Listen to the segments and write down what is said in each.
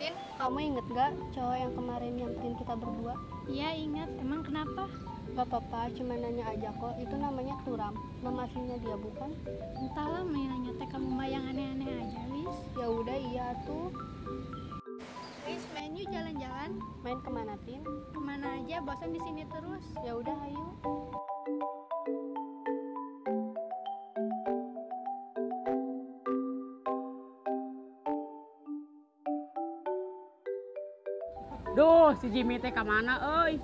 Tin, kamu inget gak cowok yang kemarin nyamperin kita berdua? Iya ingat, emang kenapa? Gak apa-apa, cuma nanya aja kok. Itu namanya Turam. Nama aslinya dia bukan? Entahlah mainannya teh kamu mah yang aneh-aneh aja, Lis. Ya udah iya tuh. Lis, main yuk jalan-jalan. Main kemana Tin? Kemana aja, bosan di sini terus. Ya udah ayo. Duh, si Jimmy teh kemana, euy?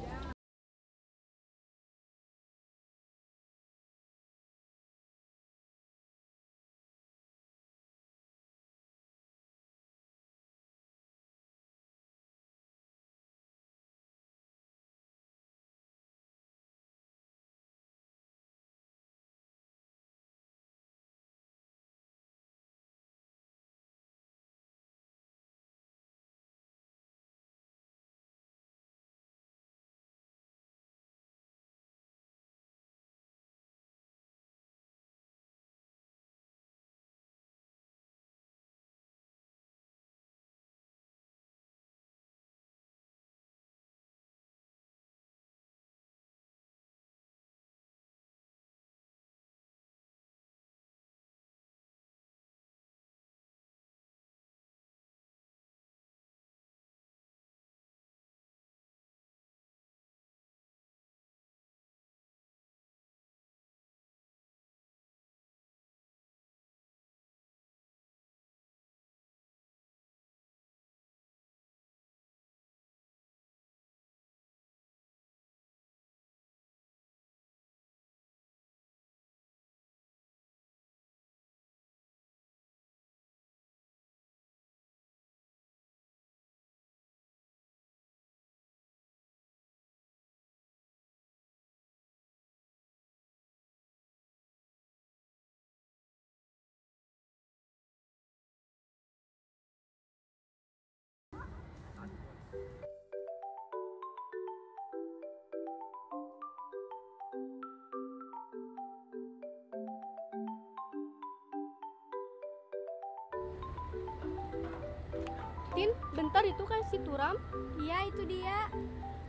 Tin, bentar itu kan si Turam. Iya, itu dia.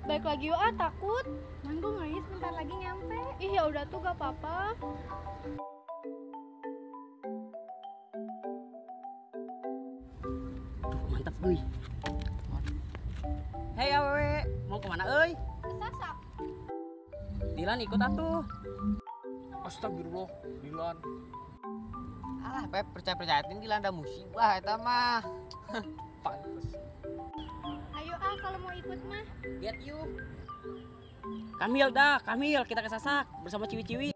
Balik lagi yuk ah, takut. Nanggung, Lis, bentar lagi nyampe. Ih ya udah tuh gak apa-apa. Mantap, euy. Hei awewe, mau kemana, euy? Sasak. Dilan ikut atuh. Astagfirullah, Dilan. Alah, Pep, percaya-percayain Dilan ada musibah eta mah. Pantes. Ayo ah, kalau mau ikut mah. Lihat yuk. Kamil, kita ke Sasak bersama ciwi-ciwi.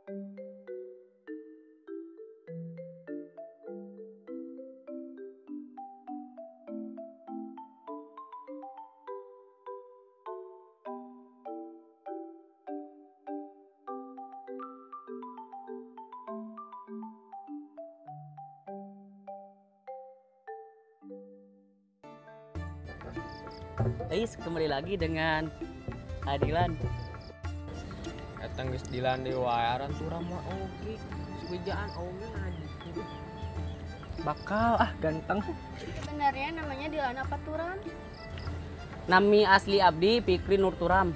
Ais, kembali lagi dengan Adilan. Eta geus Dilan di wayaran Turam mah oge. Sebejaan oge ngaji. Bakal ganteng. Sebenarnya namanya Dilan apa Turam? Nami asli abdi Fikri Nur Turam.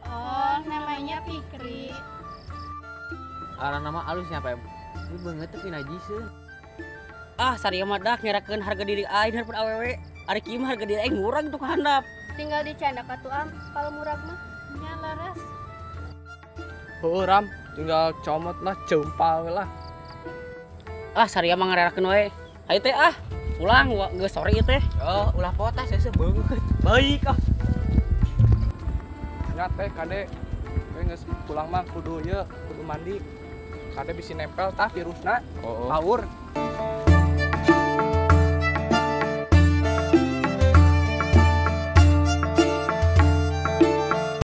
Oh, namanya Fikri. Ara nama alusnya Pep. Ini banget tapi najiskeun. Sari mah dah ngerakeun harga diri aing hareupeun awewe. Ari kieu mah harga diri aing murah gitu ka handap. Tinggal dicanda ka tuam, kalau murah mah. Nya laras. Ram, tinggal comot lah, jempal lah. Sari mah ngarerakeun we. Hayu teh pulang geus sore ieu teh. Oh, ulah potas hese beungeut. Baik Ingat teh kade, geus pulang mah kudu mandi. Kade bisa nempel tah virusna. Awur.